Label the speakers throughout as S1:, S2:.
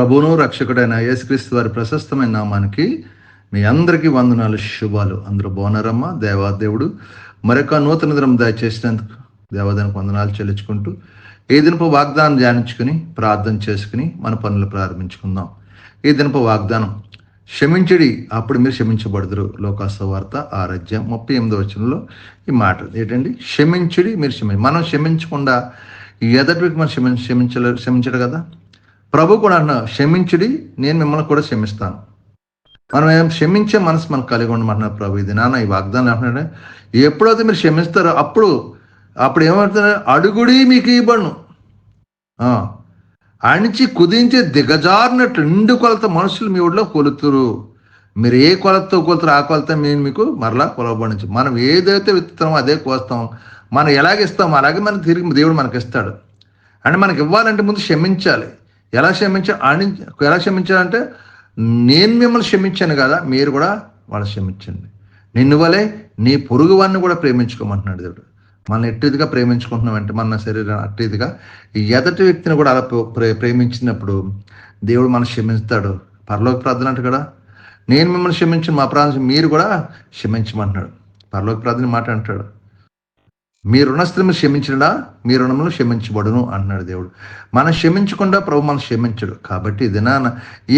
S1: ప్రభువును రక్షకుడైన యేసుక్రీస్తు వారి ప్రశస్తమైన నామానికి మీ అందరికీ వందనాలు, శుభాలు. అందరూ బాగున్నారమ్మా? దేవాదేవుడు మరొక నూతన దినం దయచేసినందుకు దేవాదానికి వందనాలు చెల్లించుకుంటూ ఈ దినపు వాగ్దానం ధ్యానించుకుని ప్రార్థన చేసుకుని మన పనులు ప్రారంభించుకుందాం. ఈ దినపు వాగ్దానం, క్షమించుడి అప్పుడు మీరు క్షమించబడుదురు. లోకాసువార్త 6:38 ఈ మాట ఏంటండి? క్షమించుడి మీరు మనం క్షమించకుండా ఎదటి వ్యక్తి మనం క్షమించడు కదా. ప్రభు కూడా అన్న, క్షమించుడి నేను మిమ్మల్ని కూడా క్షమిస్తాను. మనం ఏం క్షమించే మనసు మనకు కలిగి ఉండమంటున్నారు ప్రభు. ఇది నాన్న ఈ వాగ్దానం ఏమంటే, ఎప్పుడైతే మీరు క్షమిస్తారో అప్పుడు ఏమంటున్నారు? అడుగుడి మీకు ఇవ్వను, అణిచి కుదించి దిగజారినట్లు 2 కొలత మనుషులు మీ ఊళ్ళో కొలుతురు. మీరు ఏ కొలతతో కొలుతారో ఆ కొలత మేము మీకు మరలా కొలవబడించు. మనం ఏదైతే విత్తుతామో అదే కోస్తాం. మనం ఎలాగిస్తామో అలాగే మనకు తిరిగి దేవుడు మనకి ఇస్తాడు. అంటే మనకి ఇవ్వాలంటే ముందు క్షమించాలి. ఎలా క్షమించాలంటే, నేను మిమ్మల్ని క్షమించాను కదా, మీరు కూడా వాళ్ళు క్షమించండి. నిన్ను వలే నీ పొరుగు వాడిని కూడా ప్రేమించుకోమంటున్నాడు దేవుడు. మనం ఎట్టిదిగా ప్రేమించుకుంటున్నామంటే మన శరీరం అట్టిదిగా ఎదటి వ్యక్తిని కూడా అలా ప్రేమించినప్పుడు దేవుడు మనం క్షమిస్తాడు. పరలోక ప్రార్థన అంటే కదా, నేను మిమ్మల్ని క్షమించిన మా ప్రార్థన మీరు కూడా క్షమించమంటున్నాడు. పరలోక ప్రార్థన మాట అంటాడు, మీ రుణస్థితిని క్షమించడా మీ రుణములు క్షమించబడును అంటున్నాడు దేవుడు. మనం క్షమించకుండా ప్రభు మనం క్షమించడు. కాబట్టి దినాన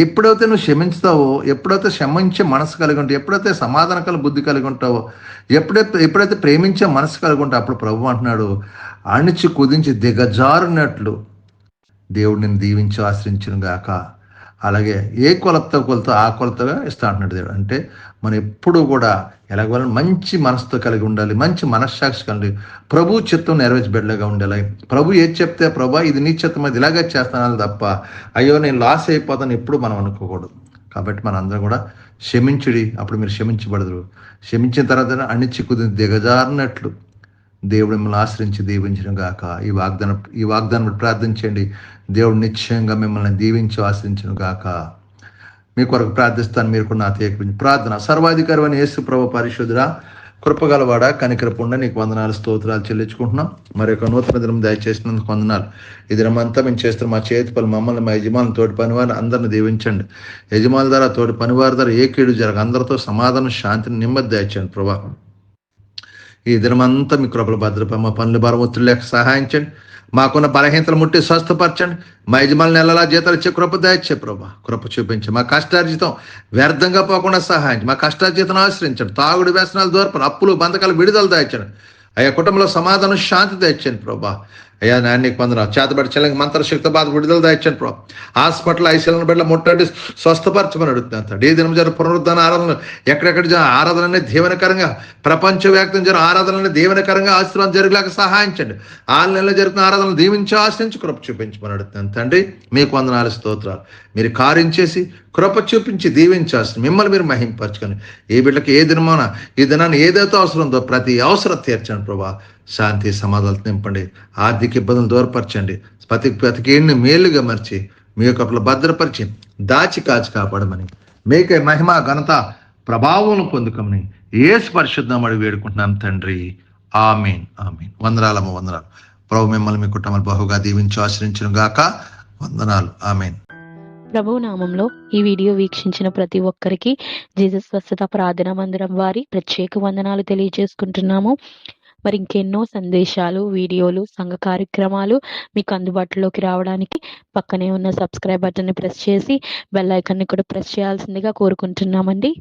S1: ఎప్పుడైతే నువ్వు క్షమించుతావో, ఎప్పుడైతే క్షమించే మనసు కలిగి ఉంటావు, ఎప్పుడైతే సమాధానకల బుద్ధి కలిగి ఉంటావో, ఎప్పుడైతే ప్రేమించే మనసు కలిగి ఉంటావు, అప్పుడు ప్రభు అంటున్నాడు, అణిచి కుదించి దిగజారునట్లు దేవుడు నిన్ను దీవించి ఆశ్రయించును గాక. అలాగే ఏ కొలత ఆ కొలతగా ఇస్తా అంటున్నాడు దేవుడు. అంటే మనం ఎప్పుడు కూడా ఎలాగ మంచి మనసుతో కలిగి ఉండాలి, మంచి మనస్సాక్షి కలిగి ప్రభు చిత్తం నెరవేర్చబెడలేగా ఉండాలి. ప్రభు ఏది చెప్తే ప్రభా ఇది నీ చిత్తం, అది ఇలాగే చేస్తాను తప్ప అయ్యో నేను లాస్ అయిపోతాను ఎప్పుడు మనం అనుకోకూడదు. కాబట్టి మన అందరం కూడా క్షమించుడి అప్పుడు మీరు క్షమించబడదురు. క్షమించిన తర్వాత అణిచి కుదిరి దిగజారినట్లు దేవుడు మిమ్మల్ని ఆశ్రయించి దీవించడం గాక. ఈ వాగ్దానం ప్రార్థించండి. దేవుడు నిశ్చయంగా మిమ్మల్ని దీవించి ఆశ్రయించను గాక. మీ కొరకు ప్రార్థిస్తాను. మీరు కూడా నాతో ఏకీభవించి ప్రార్థన. సర్వాధికారమైన యేసు ప్రభు పరిశుద్ధుడా, కృపగలవాడ, కనికరపుండ, నీకు వందనాలు, స్తోత్రాలు చెల్లించుకుంటున్నాం. మరి యొక్క నూతన దినం దయచేసినందుకు వందనాలు. ఈ దినమంతా మేము చేస్తున్న మా చేతి పనులు మమ్మల్ని, మా యజమానులు, తోటి పనివారిని అందరిని దీవించండి. యజమానుల ద్వారా, తోటి పనివారి ద్వారా ఏ కీడు జరగ, అందరితో సమాధానం, శాంతిని, నెమ్మది దయచేయండి ప్రభా. ఈ దినమంతా మీ కృపలు భద్రపై మా పనులు భారం ఒత్తిడి లేక సహాయించండి. మాకున్న బలహీనతలు ముట్టి స్వస్థపరచండి. మా యజమానులు నెలలా జీతాలు ఇచ్చే కృప దయచే ప్రభా. కృప చూపించి మా కష్టార్జితం వ్యర్థంగా పోకుండా సహాయించి మా కష్టార్జితం ఆశ్రయించండి. తాగుడు వ్యసనాలు దూరపడి అప్పులు బంధకాలు విడుదల దాయించండి. అయ్యా కుటుంబంలో సమాధానం, శాంతి తెచ్చండి ప్రభా. అయ్యా నాన్నకి వందనాలు. చేతబడి చెల్లంగా మంత్రశక్తి బాధ విడుదల దాయించండి ప్రభా. హాస్పిటల్ ఐసీలను బిడ్డ ముట్టండి, స్వస్థపరచమని అడుగుతున్నాను. ఏ దినం జర పునరుద్ధరణ ఆరాధన, ఎక్కడెక్కడ ఆరాధననే దీవెనకరంగా, ప్రపంచవ్యాప్తం జర ఆరాధనని దీవెనకరంగా ఆశీర్వాదం జరిగేలాగా సహాయించండి. 6 నెలలు జరుగుతున్న ఆరాధనలు దీవించి ఆశ్రయించి కృప చూపించమని అడుగుతున్నాను తండ్రి. మీకు వందనాలు, స్తోత్రాలు. మీరు కార్యం చేసి కృప చూపించి దీవించాల్సింది మిమ్మల్ని మీరు మహింపరచుకొని ఈ బిడ్డకి ఈ దినాన్ని ఏదైతే అవసరం ఉందో ప్రతి అవసరం తీర్చండి ప్రభా. శాంతి సమాధానాలు నింపండి. ఆర్థిక ఇబ్బందులు దూరపరచండి. ప్రతికి మేలుగా మర్చి మీ యొక్క భద్రపరిచి దాచి కాచి కాపాడమని, మీకే మహిమ, ఘనత, ప్రభావం పొందుకమని యేసు పరిశుద్ధం అడిగి వేడుకుంటున్నాం తండ్రి. ఆమేన్, ఆమేన్. వందనాలు. ప్రభు మిమ్మల్ని, మీ కుటుంబాలు బహుగా దీవించి ఆశ్రయించును గాక. వందనాలు. ఆమేన్.
S2: ప్రభు నామంలో ఈ వీడియో వీక్షించిన ప్రతి ఒక్కరికి జీసస్ స్వస్థత ప్రార్థనా మందిరం వారి ప్రత్యేక వందనాలు తెలియజేసుకుంటున్నాము. మరి ఇంకెన్నో సందేశాలు, వీడియోలు, సంఘ కార్యక్రమాలు మీకు అందుబాటులోకి రావడానికి పక్కనే ఉన్న సబ్స్క్రైబ్ బటన్ని ప్రెస్ చేసి బెల్ ఐకాన్ని కూడా ప్రెస్ చేయాల్సిందిగా కోరుకుంటున్నామండి.